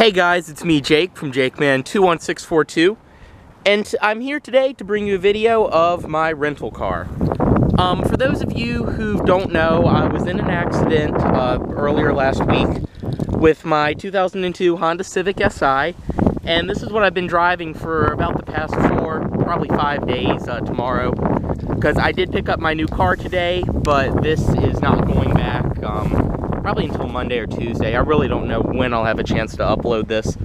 Hey guys, it's me Jake from JakeMan21642, and I'm here today to bring you a video of my rental car. For those of you who don't know, I was in an accident earlier last week with my 2002 Honda Civic Si, and this is what I've been driving for about the past probably 5 days tomorrow, because I did pick up my new car today, but this is not going back probably until Monday or Tuesday. I really don't know when I'll have a chance to upload this,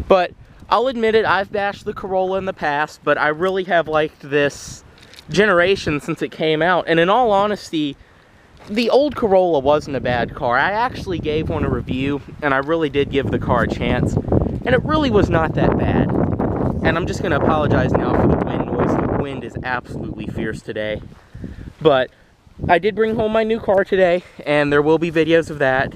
but I'll admit it, I've bashed the Corolla in the past, but I really have liked this generation since it came out. And in all honesty, the old Corolla wasn't a bad car. I actually gave one a review, and I really did give the car a chance, and it really was not that bad. And I'm just going to apologize now for the wind noise. The wind is absolutely fierce today. But I did bring home my new car today, and there will be videos of that.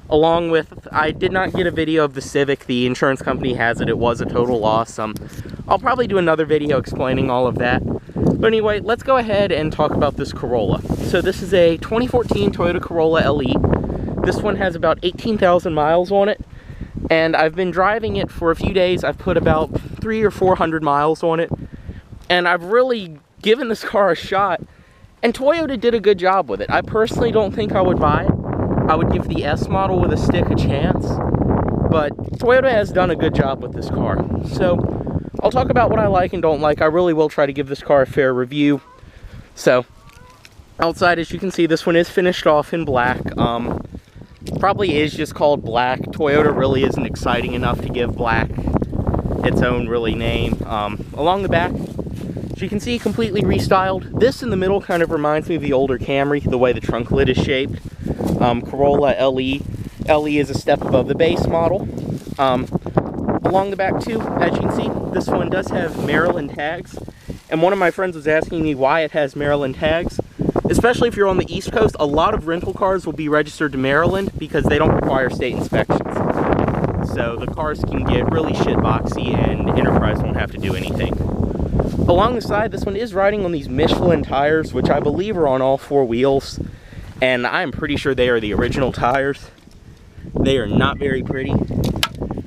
Along with, I did not get a video of the Civic. The insurance company has it. It was a total loss. I'll probably do another video explaining all of that. But anyway, let's go ahead and talk about this Corolla. So this is a 2014 Toyota Corolla LE. This one has about 18,000 miles on it. And I've been driving it for a few days. I've put about 300 or 400 miles on it. And I've really given this car a shot. And Toyota did a good job with it. I personally don't think I would buy it. I would give the S model with a stick a chance. But Toyota has done a good job with this car. So I'll talk about what I like and don't like. I really will try to give this car a fair review. So outside, as you can see, this one is finished off in black. Probably is just called black. Toyota really isn't exciting enough to give black its own really name. Along the back, as you can see, completely restyled. This in the middle kind of reminds me of the older Camry, the way the trunk lid is shaped. Corolla LE. LE is a step above the base model. Along the back too, as you can see, this one does have Maryland tags. And one of my friends was asking me why it has Maryland tags. Especially if you're on the East Coast, a lot of rental cars will be registered to Maryland because they don't require state inspections. So the cars can get really shitboxy and Enterprise won't have to do anything. Along the side, this one is riding on these Michelin tires, which I believe are on all four wheels. And I'm pretty sure they are the original tires. They are not very pretty.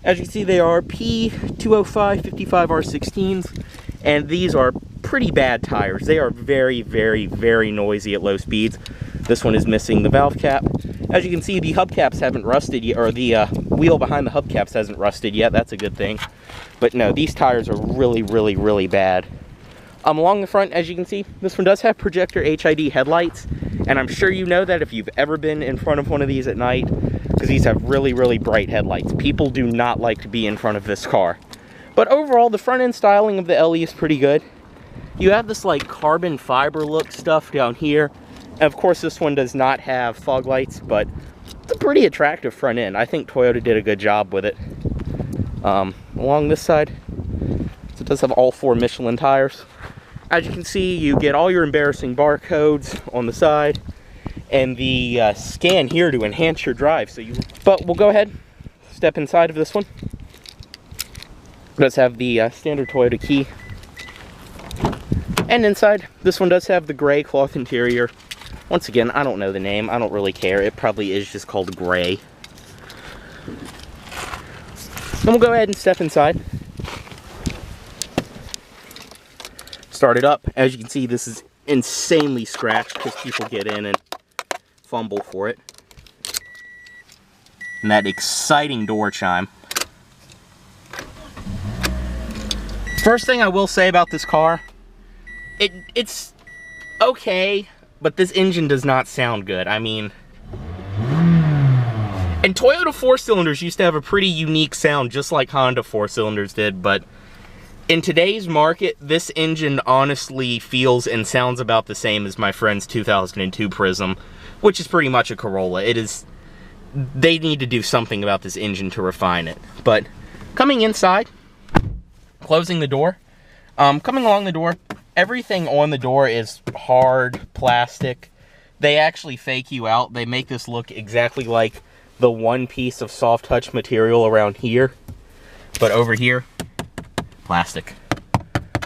As you can see, they are P205 55R16s, and these are pretty bad tires. They are very, very, very noisy at low speeds. This one is missing the valve cap. As you can see, the hubcaps haven't rusted yet, or the wheel behind the hubcaps hasn't rusted yet. That's a good thing. But no, these tires are really, really, really bad. Along the front, as you can see, this one does have projector HID headlights, and I'm sure you know that if you've ever been in front of one of these at night, because these have really, really bright headlights. People do not like to be in front of this car. But overall, the front end styling of the LE is pretty good. You have this like carbon fiber look stuff down here. And of course, this one does not have fog lights, but it's a pretty attractive front end. I think Toyota did a good job with it. Along this side, so it does have all four Michelin tires. As you can see, you get all your embarrassing barcodes on the side and the scan here to enhance your drive. But we'll go ahead, step inside of this one. It does have the standard Toyota key. And inside, this one does have the gray cloth interior. Once again, I don't know the name. I don't really care. It probably is just called gray. And we'll go ahead and step inside. Start it up. As you can see, this is insanely scratched because people get in and fumble for it. And that exciting door chime. First thing I will say about this car, it's okay, but this engine does not sound good. I mean, and Toyota 4-cylinders used to have a pretty unique sound, just like Honda 4-cylinders did, but in today's market, this engine honestly feels and sounds about the same as my friend's 2002 Prism, which is pretty much a Corolla. It is, they need to do something about this engine to refine it. But coming inside, closing the door, coming along the door, everything on the door is hard plastic. They actually fake you out. They make this look exactly like the one piece of soft touch material around here. But over here, plastic.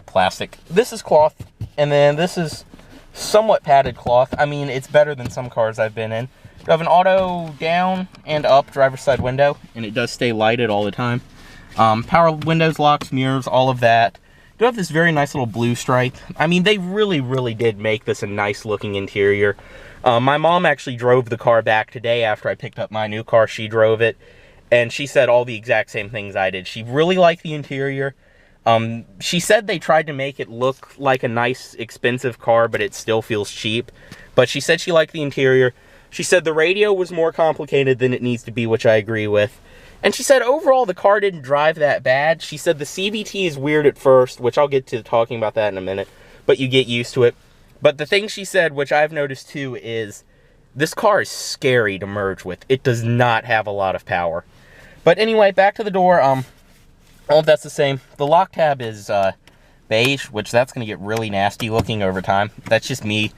Plastic. This is cloth, and then this is somewhat padded cloth. I mean, it's better than some cars I've been in. You have an auto down and up driver's side window, and it does stay lighted all the time. Power windows, locks, mirrors, all of that. You have this very nice little blue stripe. I mean, they really did make this a nice looking interior. My mom actually drove the car back today after I picked up my new car. She drove it, and she said all the exact same things I did. She really liked the interior. She said they tried to make it look like a nice, expensive car, but it still feels cheap. But she said she liked the interior. She said the radio was more complicated than it needs to be, which I agree with. And she said overall the car didn't drive that bad. She said the CVT is weird at first, which I'll get to talking about that in a minute, but you get used to it. But the thing she said, which I've noticed too, is this car is scary to merge with. It does not have a lot of power. But anyway, back to the door. All of that's the same. The lock tab is beige, which that's going to get really nasty looking over time. That's just me,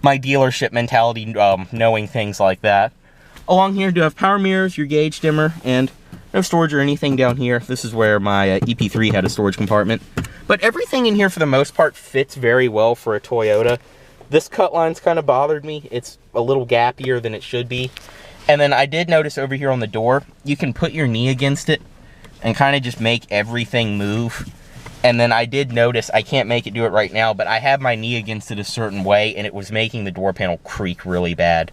my dealership mentality, knowing things like that. Along here, do have power mirrors, your gauge dimmer, and no storage or anything down here. This is where my EP3 had a storage compartment. But everything in here, for the most part, fits very well for a Toyota. This cut line's kind of bothered me. It's a little gappier than it should be. And then I did notice over here on the door, you can put your knee against it and kind of just make everything move. And then I did notice, I can't make it do it right now, but I have my knee against it a certain way, and it was making the door panel creak really bad.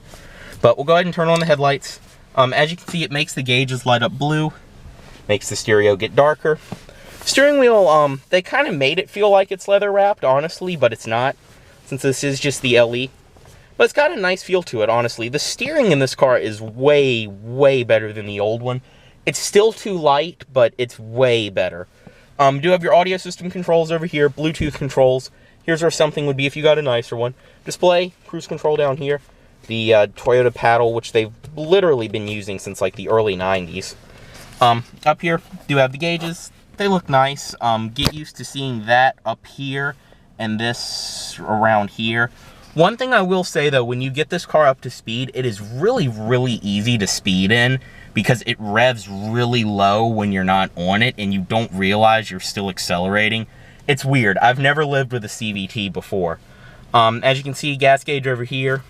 But we'll go ahead and turn on the headlights. As you can see, it makes the gauges light up blue, makes the stereo get darker. Steering wheel, they kind of made it feel like it's leather wrapped, honestly, but it's not, since this is just the LE. But it's got a nice feel to it, honestly. The steering in this car is way better than the old one. It's still too light, but it's way better. You do have your audio system controls over here, Bluetooth controls. Here's where something would be if you got a nicer one. Display, cruise control down here. The Toyota paddle, which they've literally been using since like the early 90s. Up here, do have the gauges. They look nice. Get used to seeing that up here and this around here. One thing I will say though, when you get this car up to speed, it is really easy to speed in because it revs really low when you're not on it and you don't realize you're still accelerating. It's weird. I've never lived with a CVT before. As you can see, gas gauge over here.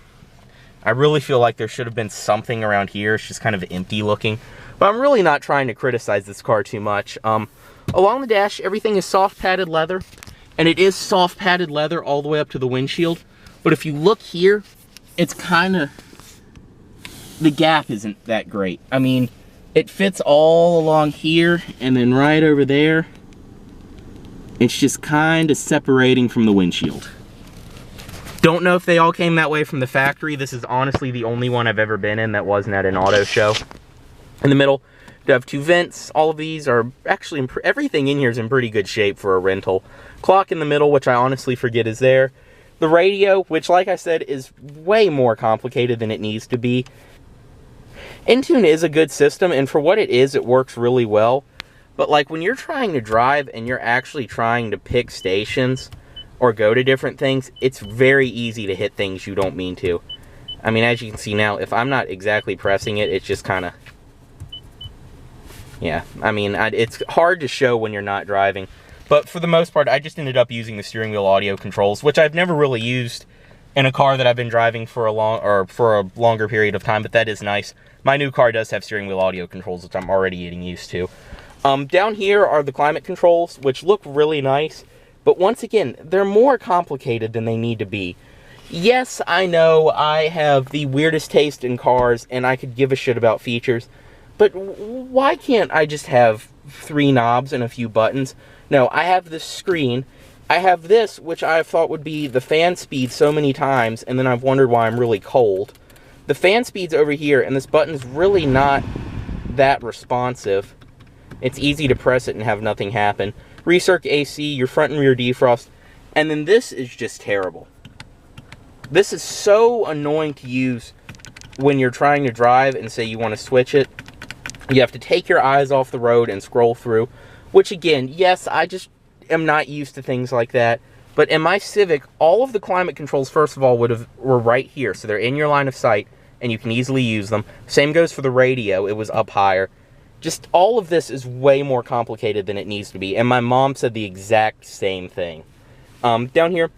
I really feel like there should have been something around here. It's just kind of empty looking. But I'm really not trying to criticize this car too much. Along the dash, everything is soft padded leather. And it is soft padded leather all the way up to the windshield. But if you look here, it's kind of... the gap isn't that great. I mean, it fits all along here and then right over there. It's just kind of separating from the windshield. Don't know if they all came that way from the factory. This is honestly the only one I've ever been in that wasn't at an auto show. In the middle, you have two vents. All of these are actually, everything in here is in pretty good shape for a rental. Clock in the middle, which I honestly forget is there. The radio, which like I said, is way more complicated than it needs to be. Intune is a good system, and for what it is, it works really well. But like when you're trying to drive and you're actually trying to pick stations or go to different things, it's very easy to hit things you don't mean to. I mean, as you can see now, if I'm not exactly pressing it, it's just kind of... yeah, I mean, it's hard to show when you're not driving. But for the most part, I just ended up using the steering wheel audio controls, which I've never really used in a car that I've been driving for a longer period of time, but that is nice. My new car does have steering wheel audio controls, which I'm already getting used to. Down here are the climate controls, which look really nice. But once again, they're more complicated than they need to be. Yes, I know I have the weirdest taste in cars, and I could give a shit about features. But why can't I just have 3 knobs and a few buttons? No, I have this screen. I have this, which I thought would be the fan speed so many times, and then I've wondered why I'm really cold. The fan speed's over here, and this button's really not that responsive. It's easy to press it and have nothing happen. Recirc AC, your front and rear defrost, and then this is just terrible. This is so annoying to use when you're trying to drive and say you want to switch it. You have to take your eyes off the road and scroll through, which again, yes, I just am not used to things like that. But in my Civic, all of the climate controls, first of all, were right here, so they're in your line of sight, and you can easily use them. Same goes for the radio, it was up higher. Just all of this is way more complicated than it needs to be, and my mom said the exact same thing. Down here,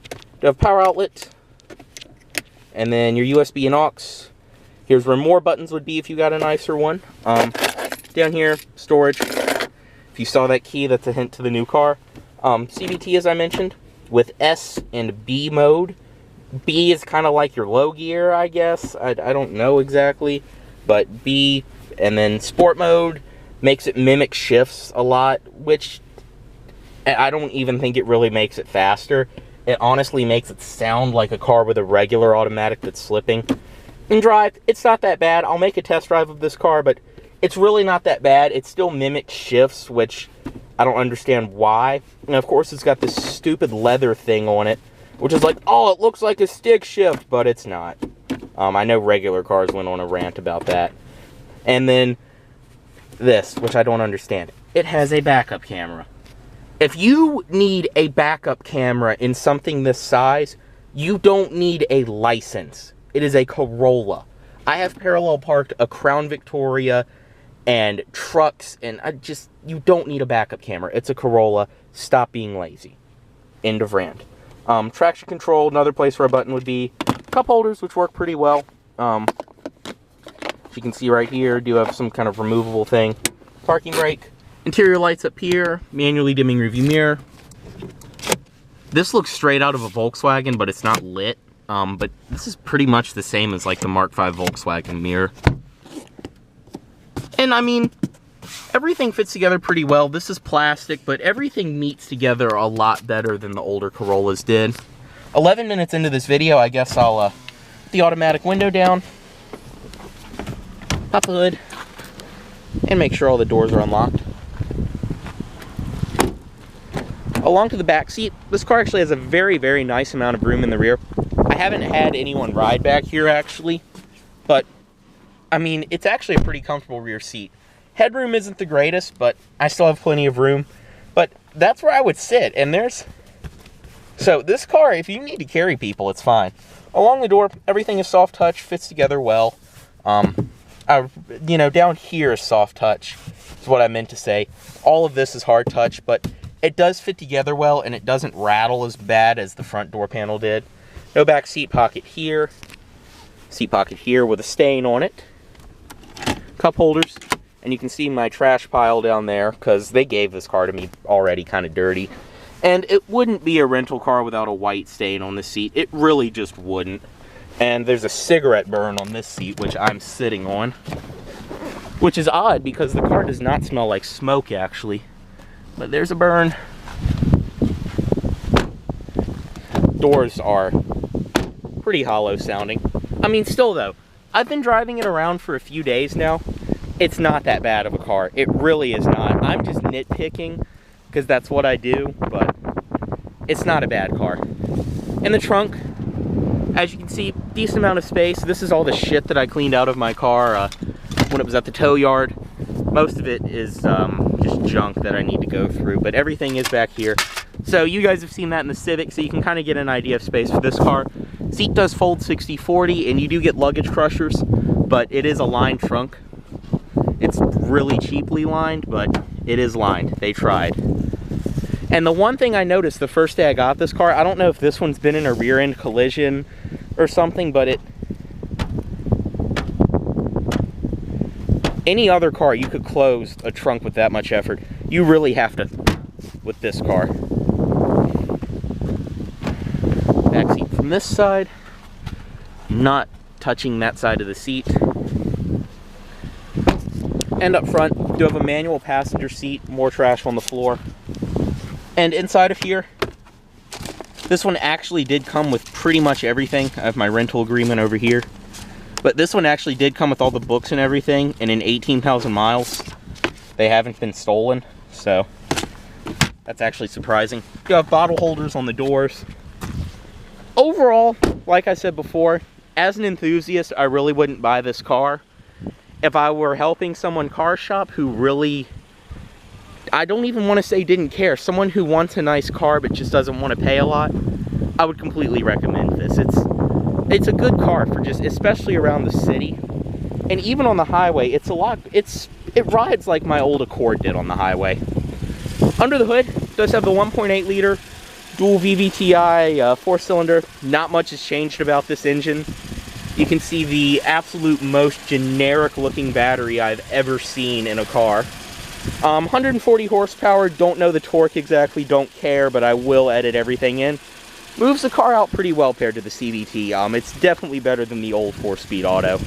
you have power outlet, and then your USB and aux. Here's where more buttons would be if you got a nicer one. Down here, storage. If you saw that key, that's a hint to the new car. CVT, as I mentioned, with S and B mode. B is kind of like your low gear, I guess. I don't know exactly. But B and then sport mode makes it mimic shifts a lot, which I don't even think it really makes it faster. It honestly makes it sound like a car with a regular automatic that's slipping. In drive, it's not that bad. I'll make a test drive of this car, but it's really not that bad. It still mimics shifts, which I don't understand why. And of course, it's got this stupid leather thing on it, which is like, oh, it looks like a stick shift, but it's not. I know regular cars went on a rant about that. And then this, which I don't understand. It has a backup camera. If you need a backup camera in something this size, you don't need a license. It is a Corolla. I have parallel parked a Crown Victoria and trucks, and you don't need a backup camera. It's a Corolla. Stop being lazy. End of rant. Traction control, another place where a button would be. Cup holders, which work pretty well. As you can see right here, do have some kind of removable thing. Parking brake. Interior lights up here. Manually dimming rearview mirror. This looks straight out of a Volkswagen, but it's not lit. But this is pretty much the same as like the Mark V Volkswagen mirror. And I mean, everything fits together pretty well. This is plastic, but everything meets together a lot better than the older Corollas did. 11 minutes into this video, I guess I'll put the automatic window down, pop the hood, and make sure all the doors are unlocked. Along to the back seat, this car actually has a very, very nice amount of room in the rear. I haven't had anyone ride back here actually, but I mean, it's actually a pretty comfortable rear seat. Headroom isn't the greatest, but I still have plenty of room. But that's where I would sit, and so this car, if you need to carry people, it's fine. Along the door, everything is soft touch, fits together well. You know, down here is soft touch, is what I meant to say. All of this is hard touch, but it does fit together well, and it doesn't rattle as bad as the front door panel did. No back seat pocket here. Seat pocket here with a stain on it. Cup holders. And you can see my trash pile down there, because they gave this car to me already kind of dirty. And it wouldn't be a rental car without a white stain on the seat. It really just wouldn't. And there's a cigarette burn on this seat, which I'm sitting on. Which is odd, because the car does not smell like smoke, actually. But there's a burn. Doors are pretty hollow sounding. I mean, still though, I've been driving it around for a few days now. It's not that bad of a car. It really is not. I'm just nitpicking because that's what I do, but it's not a bad car. In the trunk, as you can see, decent amount of space. This is all the shit that I cleaned out of my car when it was at the tow yard. Most of it is just junk that I need to go through, but everything is back here. So you guys have seen that in the Civic, so you can kind of get an idea of space for this car. Seat does fold 60/40, and you do get luggage crushers, but it is a lined trunk. It's really cheaply lined, but it is lined. They tried. And the one thing I noticed the first day I got this car, I don't know if this one's been in a rear end collision or something, but any other car, you could close a trunk with that much effort. You really have to with this car. Backseat from this side. Not touching that side of the seat. And up front, do have a manual passenger seat, more trash on the floor. And inside of here, this one actually did come with pretty much everything. I have my rental agreement over here. But this one actually did come with all the books and everything, and in 18,000 miles, they haven't been stolen, so that's actually surprising. You have bottle holders on the doors. Overall, like I said before, as an enthusiast, I really wouldn't buy this car. If I were helping someone car shop who really, I don't even want to say didn't care, someone who wants a nice car but just doesn't want to pay a lot, I would completely recommend this. It's a good car for just, especially around the city. And even on the highway, it rides like my old Accord did on the highway. Under the hood, it does have the 1.8 liter dual VVTi 4-cylinder. Not much has changed about this engine. You can see the absolute most generic looking battery I've ever seen in a car. 140 horsepower, don't know the torque exactly, don't care, but I will edit everything in. Moves the car out pretty well paired to the CVT. It's definitely better than the old 4-speed auto.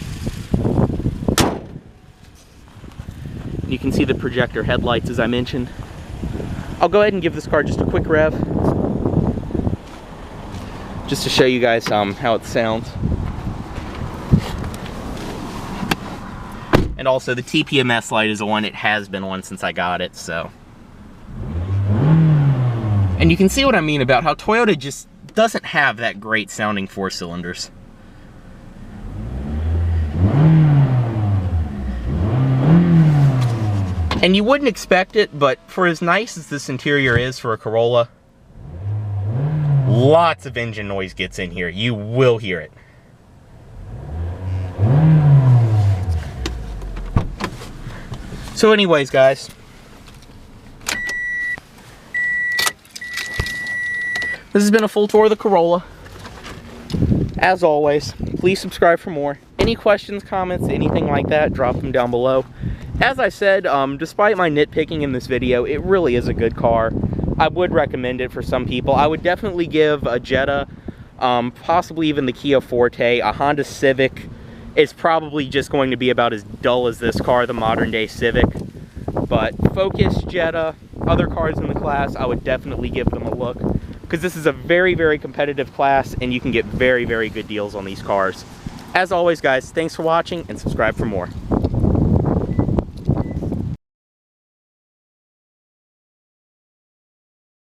You can see the projector headlights as I mentioned. I'll go ahead and give this car just a quick rev, just to show you guys how it sounds. And also the TPMS light is on. It has been on since I got it, so. And you can see what I mean about how Toyota just doesn't have that great sounding 4 cylinders. And you wouldn't expect it, but for as nice as this interior is for a Corolla, lots of engine noise gets in here. You will hear it. So anyways, guys, this has been a full tour of the Corolla. As always, please subscribe for more. Any questions, comments, anything like that, drop them down below. As I said, despite my nitpicking in this video, it really is a good car. I would recommend it for some people. I would definitely give a Jetta, possibly even the Kia Forte, a Honda Civic. It's probably just going to be about as dull as this car, the modern day Civic. But Focus, Jetta, other cars in the class, I would definitely give them a look. Because this is a very, very competitive class, and you can get very, very good deals on these cars. As always, guys, thanks for watching, and subscribe for more.